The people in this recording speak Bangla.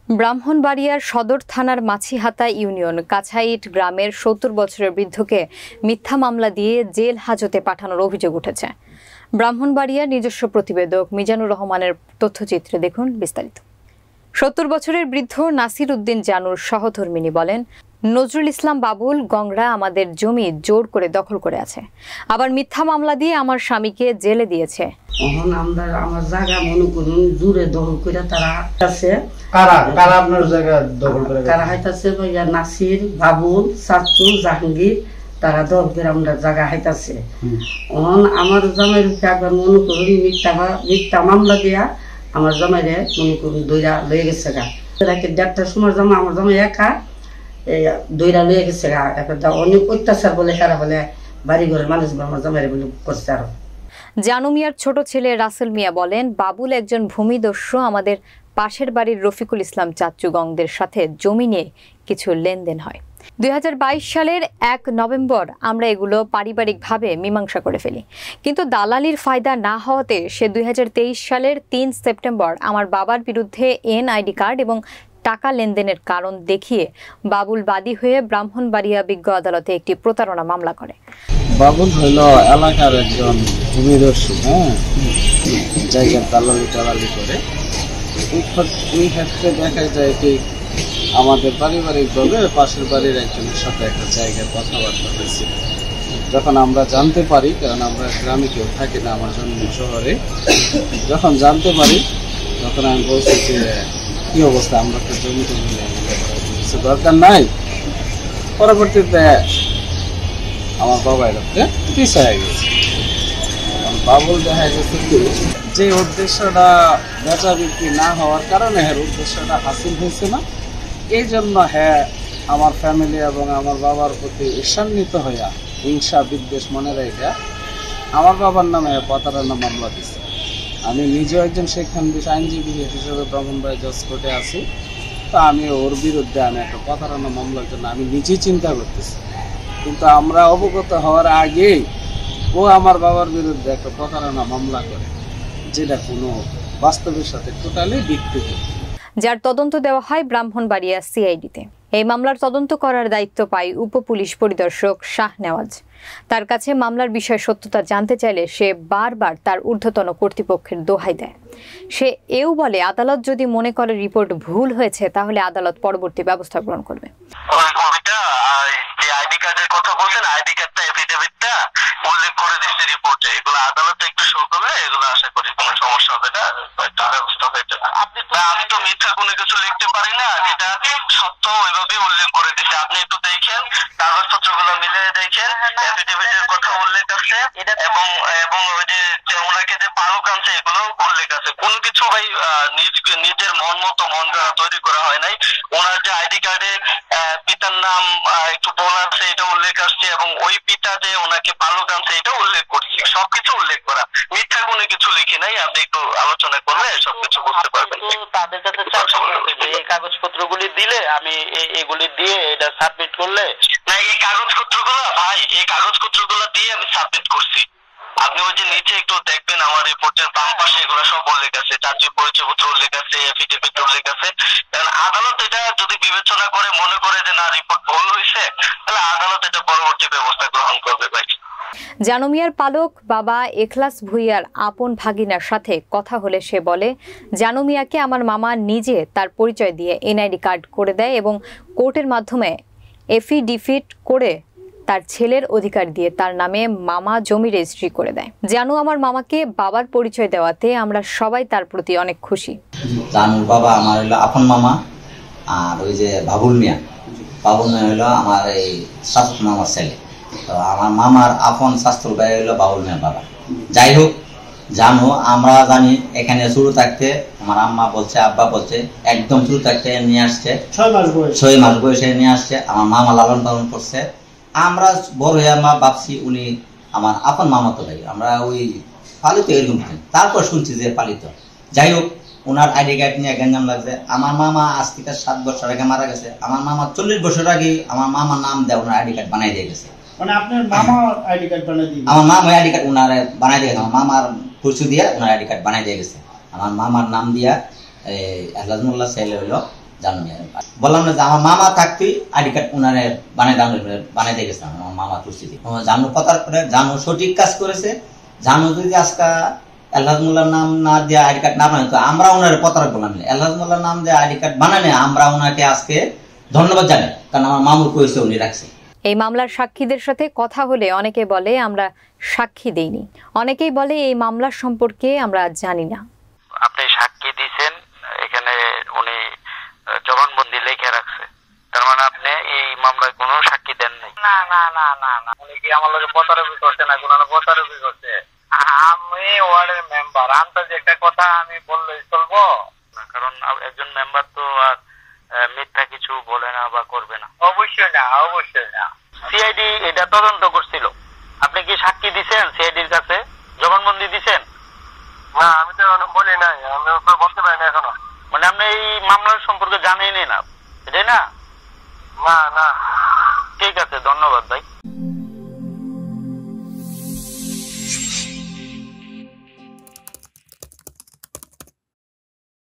ব্রাহ্মণবাড়িয়ার সদর থানার মাছিহাতা ইউনিয়ন কাছাইট গ্রামের ৭০ বছরের বৃদ্ধকে মিথ্যা মামলা দিয়ে জেল হাজতে পাঠানোর অভিযোগ উঠেছে। ব্রাহ্মণবাড়িয়ার নিজস্ব প্রতিবেদক মিজানুর রহমানের তথ্যচিত্রে দেখুন বিস্তারিত। ৭০ বছরের বৃদ্ধ নাসির উদ্দিন জানুর সহধর্মিনী বলেন, নজরুল ইসলাম বাবুল গংরা আমাদের জমি জোর করে দখল করে আছে, আবার মিথ্যা মামলা দিয়ে আমার স্বামীকে জেলে দিয়েছে। এখন আমরা আমার জায়গা মনে করুন জোরে দখল করে তারা আছে। কারা আপনার জায়গা দখল করে? তারা হাইতাছে ভাইয়া নাসির, বাবুল, সাচ্চু, জাহাঙ্গীর, তারা দখল করে আমরা জায়গা হাইতাছে। এখন আমার জামাইয়ের একবার মনে করুন মিথ্যা মামলা দিয়া আমার জামাইরে মনে করুন দইরা লয়ে গেছে গা। রাতে ১:৩০টার সময় জামা আমার জামাই একা দইরা লয়ে গেছে গা। অনেক অত্যাচার বলে সারা বলে বাড়ি ঘরের মানুষ আমার জামাইরে বলে করছে। আরো জানু মিয়ার ছোট ছেলে রাসেল মিয়া বলেন, বাবুল একজন ভূমিদস্যু। আমাদের পাশের বাড়ির রফিকুল ইসলাম চাচ্চু গংদের সাথে জমি নিয়ে কিছু লেনদেন হয়। ২০২২ সালের ১ নভেম্বর আমরা এগুলো পারিবারিকভাবে মীমাংসা করে ফেলি, কিন্তু দালালির ফায়দা না হওয়াতে সে ২০২৩ সালের ৩ সেপ্টেম্বর আমার বাবার বিরুদ্ধে এনআইডি কার্ড এবং টাকা লেনদেনের কারণ দেখিয়ে বাবুল বাদী হয়ে ব্রাহ্মণবাড়িয়া বিজ্ঞ আদালতে একটি প্রতারণা মামলা করে। বাবুল হইল এলাকার একজন ভূমিদস্যু, জায়গার দালালি করে। এই ক্ষেত্রে দেখা যায় কি আমাদের পারিবারিকভাবে পাশের বাড়ির একজনের সাথে একটা জায়গায় কথাবার্তা হয়েছিল। যখন আমরা জানতে পারি, কারণ আমরা গ্রামে কেউ থাকি না, আমার জন্ম শহরে, যখন জানতে পারি তখন আমি বলছি যে কি অবস্থা, আমরা তো জমি কিছু দরকার নাই। পরবর্তীতে আমার বাবা এলাকাতে পিছিয়ে গেছে। বাবুল দেখা গেছে যে উদ্দেশ্যটা বেচা বিক্রি না হওয়ার কারণে এর উদ্দেশ্যটা হাসিল হয়েছে না, এই জন্য আমার ফ্যামিলি এবং আমার বাবার প্রতি ঈর্ষান্বিত হইয়া হিংসা বিদ্বেষ মনে রেখে আমার বাবার নামে প্রতারণা মামলা দিচ্ছে। আমি নিজেও একজন শিক্ষানবিশ আইনজীবী হিসেবে ব্রাহ্মণবাড়িয়া জজ কোর্টে আছি। তো আমি ওর বিরুদ্ধে আমি একটা প্রতারণা মামলার জন্য আমি নিজেই চিন্তা করতেছি, কিন্তু আমরা অবগত হওয়ার আগেই ও আমার বাবার বিরুদ্ধে একটা প্রতারণা মামলা করে, যেটা কোনো বাস্তবের সাথে টোটালি বিকৃত, যার তদন্ত দেওয়া হয় ব্রাহ্মণবাড়িয়া সিআইডিতে। এই মামলার তদন্ত করার দায়িত্ব পায় উপপুলিশ পরিদর্শক শাহনেওয়াজ। তার কাছে মামলার বিষয় সত্যতা জানতে চাইলে সে বারবার তার ঊর্ধ্বতন কর্তৃপক্ষের দোহাই দেয়। সে এও বলে, আদালত যদি মনে করে রিপোর্ট ভুল হয়েছে তাহলে আদালত পরবর্তী ব্যবস্থা গ্রহণ করবে। উল্লেখ করে দিচ্ছে রিপোর্টে, এগুলো আদালতে একটু শো করলে এগুলো আশা করি কোনো সমস্যা হবে না, ব্যবস্থা হয়ে যাবে। আমি তো মিথ্যা কোনো কিছু লিখতে পারি না, যেটা সত্য ওইভাবে উল্লেখ করে দিচ্ছে। আপনি একটু দেখেন, কাগজপত্র গুলো মিলে দেখেন, এফিডেভিটের কথা উল্লেখ আছে এবং ওই যে ওনাকে যে পালক আনছে এগুলো উল্লেখ আছে। কোনো কিছু ভাই নিজের মন মতো মন গড়া তৈরি করা হয় নাই। ওনার যে আইডি কার্ডে পিতার নাম একটু ভুল আছে এটা উল্লেখ আসছে, এবং ওই পিতা যে ওনাকে পালক আনছে এটা উল্লেখ করছি। সবকিছু উল্লেখ করা, মিথ্যা কোনো কিছু লিখি নাই। আপনি একটু আলোচনা করলে সবকিছু বুঝতে পারবেন। তাদের কাছে এই কাগজপত্রগুলি দিলে আমি এগুলি দিয়ে এটা সাবমিট করলে না, এই কাগজপত্রগুলো ভাই এই কাগজপত্রগুলো দিয়ে আমি সাবমিট করছি। আপনি ওই যে নিচে একটু দেখবেন, আমার রিপোর্টের বাম পাশে এগুলো সব উল্লেখ আছে, চাকরির পরিচয়পত্র উল্লেখ আছে, এফিডেভিট উল্লেখ আছে। আদালত এটা যদি বিবেচনা করে মনে করে যে না রিপোর্ট ভুল হয়েছে, তাহলে আদালত এটা পরবর্তী ব্যবস্থা গ্রহণ করবে। ভাই জানু মিয়ার পালক বাবা এখলাস ভুইয়ার আপন ভাগিনার সাথে কথা হলে সে বলে, জানু মিয়াকে আমার মামা নিজে তার পরিচয় দিয়ে এনআইডি কার্ড করে দেয় এবং কোর্টের মাধ্যমে এফিডেভিট করে তার ছেলের অধিকার দিয়ে তার নামে মামা জমি রেজিস্ট্রি করে দেয়। জানু আমার মামাকে বাবার পরিচয় দেওয়াতে আমরা সবাই তার প্রতি অনেক খুশি। জানুর বাবা আমার হলো আপন মামা, আর ওই যে বাবুল মিয়া হলো আমার এই শাশুড় মামার ছেলে। তো আমার মামার আপন শাস্ত্র ভাই হলো বাবুল মিয়া বাবা। যাই হোক, জানো আমরা জানি এখানে শুরু থাকতে আমার আম্মা বলছে, আব্বা বলছে, একদম শুরু থাকতে নিয়ে আসছে 6 মাস বয়সে নিয়ে আসছে। আমার মামা লালন পালন করছে। আমরা বড় হয়ে মা ভাবছি উনি আমার আপন মামাতো ভাই, আমরা ওই পালিত এরকম। তারপর শুনছি যে পালিত। যাই হোক, ওনার আইডি কার্ড নিয়ে গ্যাঞ্জাম লাগছে। আমার মামা আজ থেকে 7 বছর আগে মারা গেছে। আমার মামা 40 বছর আগে আমার মামার নাম দেয় ওনার আইডি কার্ড বানাই দিয়ে গেছে। মানে আপনার মামা আইডি কার্ড বানাই দিয়ে আমার মামা আইডি কার্ড ওনার বানাই দিয়ে গেছে। আমার মামার পরিচয় দিয়ে ওনার আইডি কার্ড বানাই দিয়ে গেছে। আমার মামার নাম দিয়া এহলাজ মোল্লা ছেলে হইলো জানু মিয়া বললাম না যে আমার মামা থাকতেই আইডি কার্ড উনারে বানাইতে গেছিলাম আমার মামা তুলসিতে জানু কথার পরে জানু সঠিক কাজ করেছে। জানু যদি আজকে এলহাজ মোল্লার নাম না দিয়ে আইডি কার্ড না বানাই তো আমরা ওনার প্রতারক বললাম এলহাজ মোল্লার নাম দিয়ে আইডি কার্ড বানানে আমরা ওনাকে আজকে ধন্যবাদ জানাই, কারণ আমার মামুর কইছে উনি রাখছে। এই মামলার সাক্ষীদের সাথে কথা হলে অনেকে বলে আমরা সাক্ষী দেইনি, অনেকেই বলে এই মামলার সম্পর্কে আমরা জানি না। আপনি সাক্ষী দিয়েছেন, এখানে উনি জবানবন্দি লিখে রাখছে, তার মানে আপনি এই মামলায় কোনো সাক্ষী দেন নাই? না না না না না, উনি কি আমার লোকে প্রতারক করছে না কোনো প্রতারক করছে? আমি ওয়ার্ডের মেম্বার, আন্তাজে একটা কথা আমি বললেই চলবো? কারণ একজন মেম্বার তো আর মিথ্যা কিছু বলে না বা করবে না। অবশ্যই না, অবশ্যই না। সিআইডি এটা তদন্ত করছিল, আপনি কি সাক্ষী দিছেন সিআইডির কাছে? জবানবন্দি দিছেন? না, আমি তো বলি নাই, আমি তো বলতে পারি না এখনো। মানে আপনি এই মামলার সম্পর্কে জানেনই না, এটাই না? না না, ঠিক আছে, ধন্যবাদ ভাই।